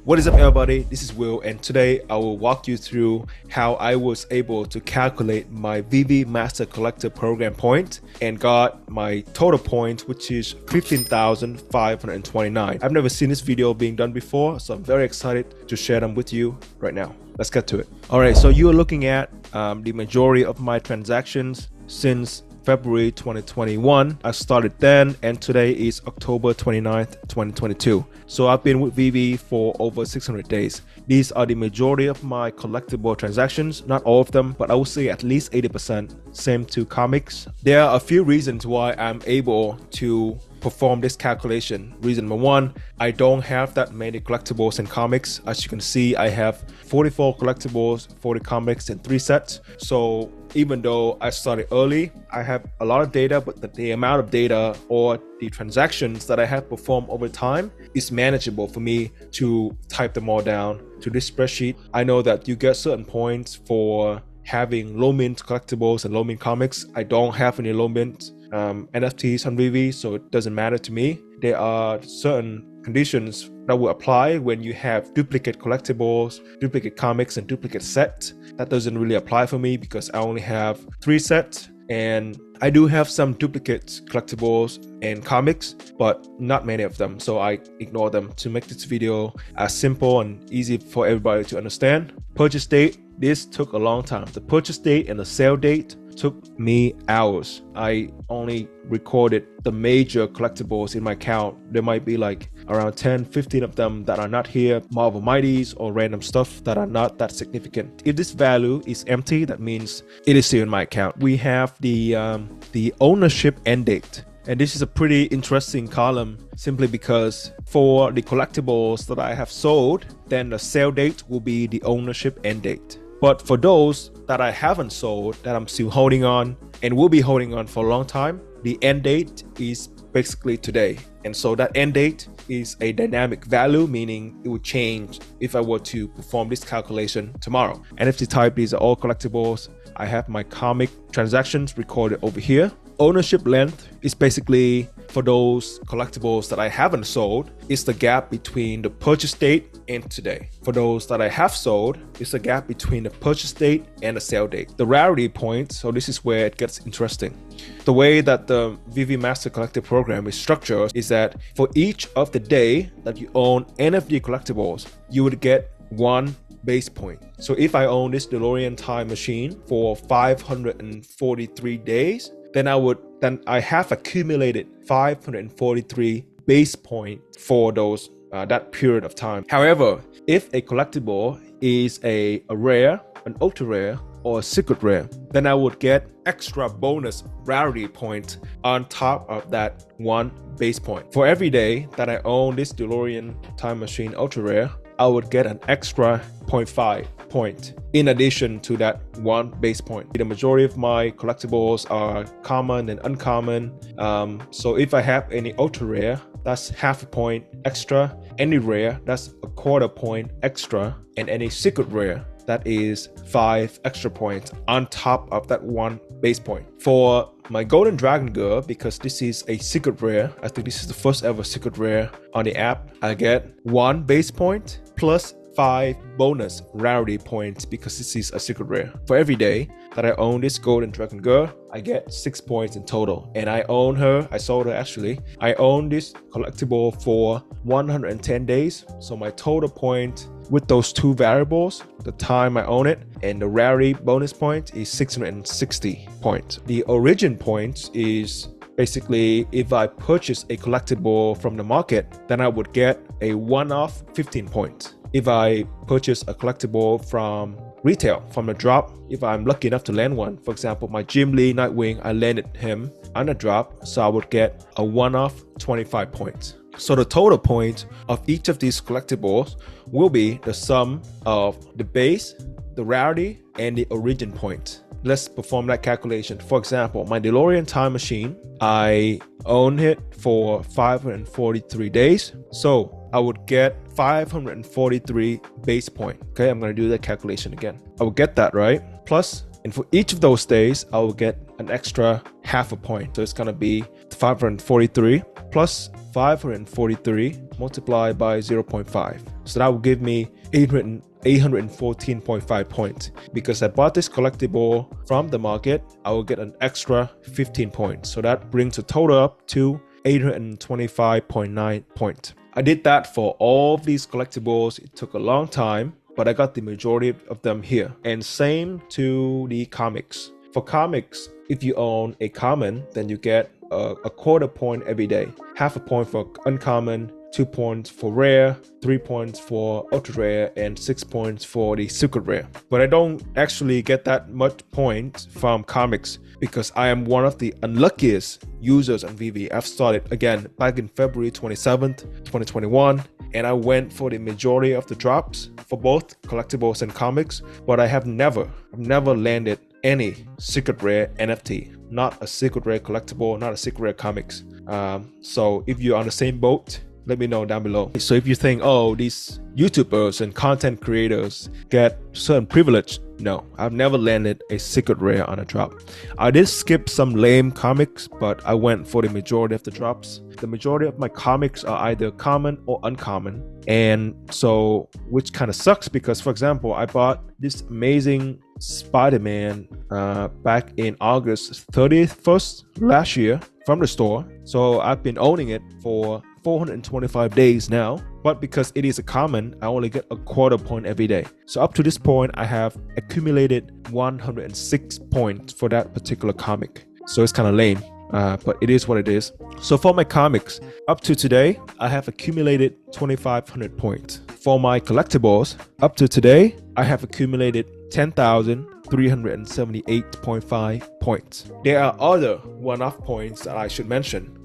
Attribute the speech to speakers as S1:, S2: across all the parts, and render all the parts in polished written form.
S1: What is up, everybody? This is Will, and today I will walk you through how I was able to calculate my VeVe Master Collector Program point and got my total point, which is 15,529. I've never seen this video being done before, so I'm very excited to share them with you right now. Let's get to it. All right, so you are looking at the majority of my transactions since February 2021. I started then, and today is October 29th, 2022. So I've been with VeVe for over 600 days. These are the majority of my collectible transactions, not all of them, but I would say at least 80%. Same to comics. There are a few reasons why I'm able to perform this calculation. Reason number one, I don't have that many collectibles and comics. As you can see, I have 44 collectibles, 40 comics, and 3 sets. So even though I started early, I have a lot of data, but the amount of data or the transactions that I have performed over time is manageable for me to type them all down to this spreadsheet. I know that you get certain points for having low mint collectibles and low mint comics. I don't have any low mint NFTs on VeVe, so it doesn't matter to me. There are certain conditions that will apply when you have duplicate collectibles, duplicate comics, and duplicate sets. That doesn't really apply for me because I only have 3 sets, and I do have some duplicate collectibles and comics, but not many of them, so I ignore them to make this video as simple and easy for everybody to understand. Purchase date, this took a long time. The purchase date and the sale date took me hours. I only recorded the major collectibles in my account. There might be like around 10-15 of them that are not here, Marvel Mighties or random stuff that are not that significant. If this value is empty, that means it is still in my account. We have the ownership end date. And this is a pretty interesting column simply because for the collectibles that I have sold, then the sale date will be the ownership end date. But for those that I haven't sold, that I'm still holding on and will be holding on for a long time, the end date is basically today. And so that end date is a dynamic value, meaning it would change if I were to perform this calculation tomorrow. NFT type, these are all collectibles. I have my comic transactions recorded over here. Ownership length is basically for those collectibles that I haven't sold, it's the gap between the purchase date and today. For those that I have sold, it's the gap between the purchase date and the sale date. The rarity point, so this is where it gets interesting. The way that the VeVe Master Collector Program is structured is that for each of the day that you own NFT collectibles, you would get 1 base point. So if I own this DeLorean time machine for 543 days, then I have accumulated 543 base points for those that period of time. However, if a collectible is a rare, an ultra rare, or a secret rare, then I would get extra bonus rarity points on top of that 1 base point. For every day that I own this DeLorean time machine ultra rare, I would get an extra 0.5 point in addition to that 1 base point. The majority of my collectibles are common and uncommon. So if I have any ultra rare, that's half a point extra. Any rare, that's a quarter point extra. And any secret rare, that is 5 extra points on top of that 1 base point. For my Golden Dragon Girl, because this is a secret rare, I think this is the first ever secret rare on the app, I get 1 base point plus 5 bonus rarity points because this is a secret rare. For every day that I own this Golden Dragon Girl, I get 6 points in total. And I own her, I sold her actually. I own this collectible for 110 days. So my total point with those 2 variables, the time I own it and the rarity bonus point, is 660 points. The origin points is basically if I purchase a collectible from the market, then I would get a one-off 15 points. If I purchase a collectible from retail, from the drop, if I'm lucky enough to land one, for example, my Jim Lee Nightwing, I landed him on a drop, so I would get a one-off 25 points. So the total points of each of these collectibles will be the sum of the base, the rarity, and the origin point. Let's perform that calculation. For example, my DeLorean time machine, I own it for 543 days. So I would get 543 base point. Okay, I'm going to do that calculation again. I will get that, right? Plus, and for each of those days, I will get an extra half a point. So it's going to be 543 plus 543 multiplied by 0.5. So that will give me 814.5 points. Because I bought this collectible from the market, I will get an extra 15 points. So that brings the total up to 825.9 points. I did that for all of these collectibles. It took a long time, but I got the majority of them here. And same to the comics. For comics, if you own a common, then you get a quarter point every day. Half a point for uncommon, 2 points for rare, 3 points for ultra rare, and 6 points for the secret rare. But I don't actually get that much points from comics because I am one of the unluckiest users on VeVe. I've started again back in February 27th, 2021, and I went for the majority of the drops for both collectibles and comics, but I've never landed any secret rare NFT, not a secret rare collectible, not a secret rare comics. So if you're on the same boat, let me know down below. So if you think, oh, these YouTubers and content creators get certain privilege, no, I've never landed a secret rare on a drop. I did skip some lame comics, but I went for the majority of the drops. The majority of my comics are either common or uncommon, and so which kind of sucks because, for example, I bought this amazing Spider-Man back in August 31st last year from the store. So I've been owning it for 425 days now, but because it is a common, I only get a quarter point every day. So up to this point, I have accumulated 106 points for that particular comic. So it's kind of lame, but it is what it is. So for my comics, up to today, I have accumulated 2,500 points. For my collectibles, up to today, I have accumulated 10,378.5 points. There are other one-off points that I should mention.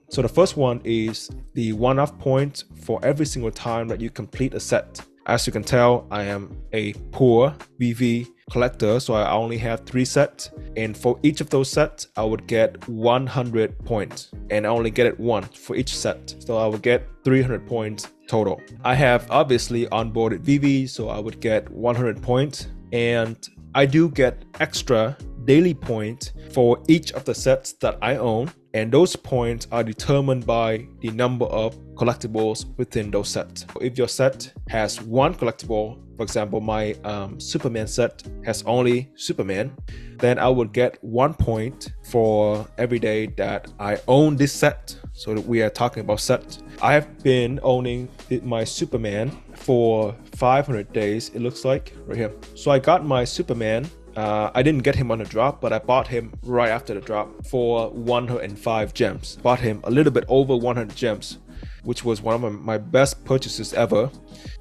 S1: So the first one is the one-off point for every single time that you complete a set. As you can tell, I am a poor VeVe collector, so I only have 3 sets, and for each of those sets I would get 100 points, and I only get it once for each set, so I would get 300 points total. I have obviously onboarded VeVe, so I would get 100 points, and I do get extra daily points for each of the sets that I own, and those points are determined by the number of collectibles within those sets. If your set has one collectible, for example, my Superman set has only Superman, then I would get 1 point for every day that I own this set. So that we are talking about sets. I have been owning my Superman for 500 days, it looks like, right here. So I got my Superman. I didn't get him on a drop, but I bought him right after the drop for 105 gems. Bought him a little bit over 100 gems, which was one of my best purchases ever.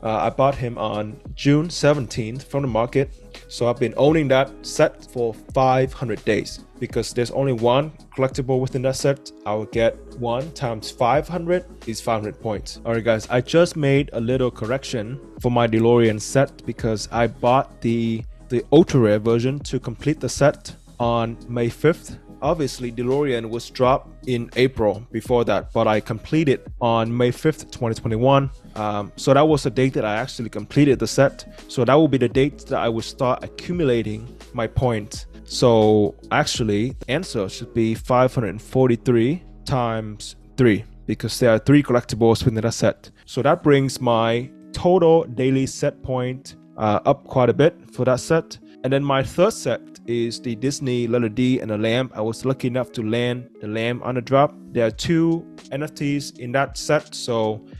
S1: I bought him on June 17th from the market. So I've been owning that set for 500 days. Because there's only one collectible within that set, I will get 1 times 500 is 500 points. Alright guys, I just made a little correction for my DeLorean set because I bought the ultra rare version to complete the set on May 5th. Obviously, DeLorean was dropped in April before that, but I completed on May 5th, 2021. So that was the date that I actually completed the set. So that will be the date that I will start accumulating my points. So actually, the answer should be 543 times 3 because there are 3 collectibles within that set. So that brings my total daily set point up quite a bit for that set. And then my third set is the Disney letter D and the lamb. I was lucky enough to land the lamb on the drop. There are 2 NFTs in that set,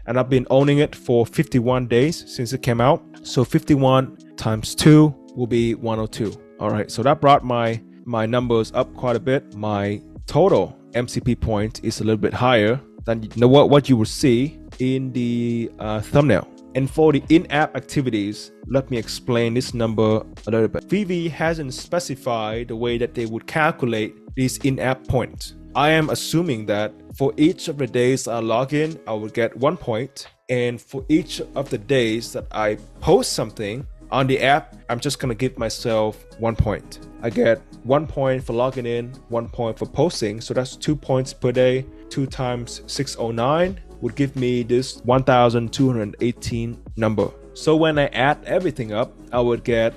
S1: and I've been owning it for 51 days since it came out. So 51 times 2 will be 102. All right, so that brought my numbers up quite a bit. My total MCP point is a little bit higher than what you will see in the thumbnail. And for the in-app activities, let me explain this number a little bit. VeVe hasn't specified the way that they would calculate these in-app points. I am assuming that for each of the days I log in, I will get 1 point. And for each of the days that I post something on the app, I'm just gonna give myself 1 point. I get 1 point for logging in, 1 point for posting. So that's 2 points per day. 2 times 609 would give me this 1,218 number. So when I add everything up, I would get,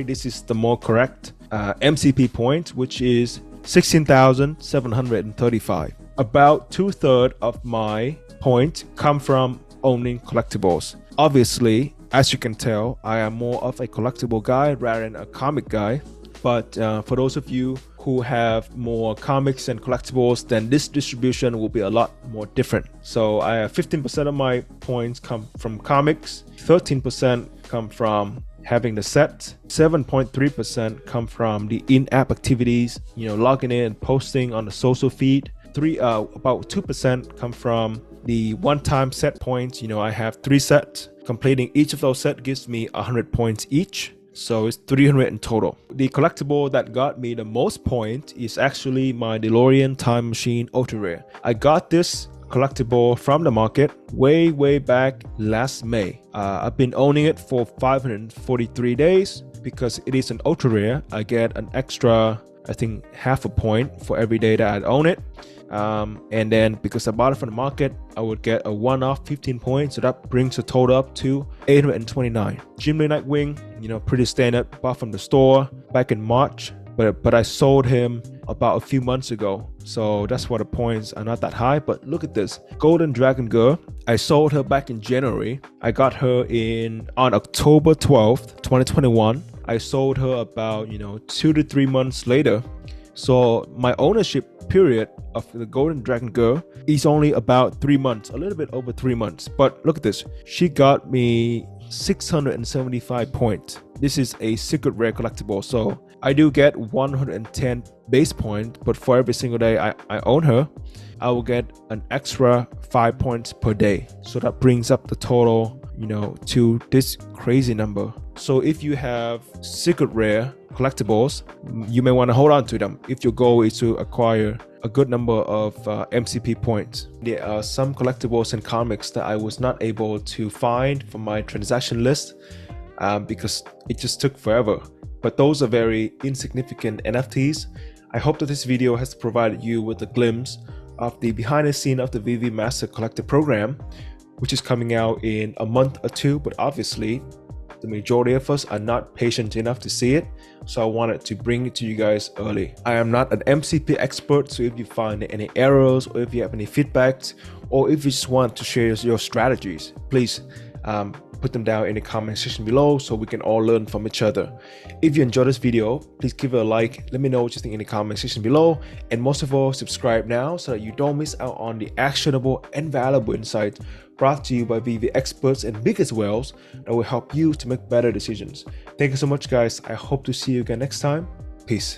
S1: this is the more correct MCP point, which is 16,735. About 2/3 of my points come from owning collectibles. Obviously, as you can tell, I am more of a collectible guy rather than a comic guy. But for those of you who have more comics and collectibles, then this distribution will be a lot more different. So I have 15% of my points come from comics, 13% come from having the set, 7.3% come from the in-app activities, logging in and posting on the social feed. About 2% come from the one-time set points. I have 3 sets. Completing each of those sets gives me 100 points each. So it's 300 in total. The collectible that got me the most points is actually my DeLorean Time Machine Ultra Rare. I got this collectible from the market way back last May. I've been owning it for 543 days. Because it is an ultra rare, I get an extra, I think, half a point for every day that I own it. And then because I bought it from the market, I would get a one-off 15 points, so that brings the total up to 829. Jimmy Nightwing, pretty standard, bought from the store back in March, but I sold him about a few months ago, so that's why the points are not that high. But look at this Golden Dragon Girl. I sold her back in January. I got her on October 12th 2021. I sold her about 2 to 3 months later. So my ownership period of the Golden Dragon Girl is only about 3 months, a little bit over 3 months. But look at this, she got me 675 points. This is a secret rare collectible, so I do get 110 base points, but for every single day I own her, I will get an extra 5 points per day. So that brings up the total, to this crazy number. So if you have secret rare collectibles, you may want to hold on to them if your goal is to acquire a good number of MCP points. There are some collectibles and comics that I was not able to find from my transaction list because it just took forever. But those are very insignificant NFTs. I hope that this video has provided you with a glimpse of the behind the scene of the VeVe Master Collector Program, which is coming out in a month or two, but obviously the majority of us are not patient enough to see it, so I wanted to bring it to you guys early. I am not an MCP expert, so if you find any errors or if you have any feedbacks or if you just want to share your strategies, please put them down in the comment section below so we can all learn from each other. If you enjoyed this video, please give it a like. Let me know what you think in the comment section below, and most of all, subscribe now so that you don't miss out on the actionable and valuable insights brought to you by VeVe experts and biggest whales that will help you to make better decisions. Thank you so much, guys. I hope to see you again next time. Peace.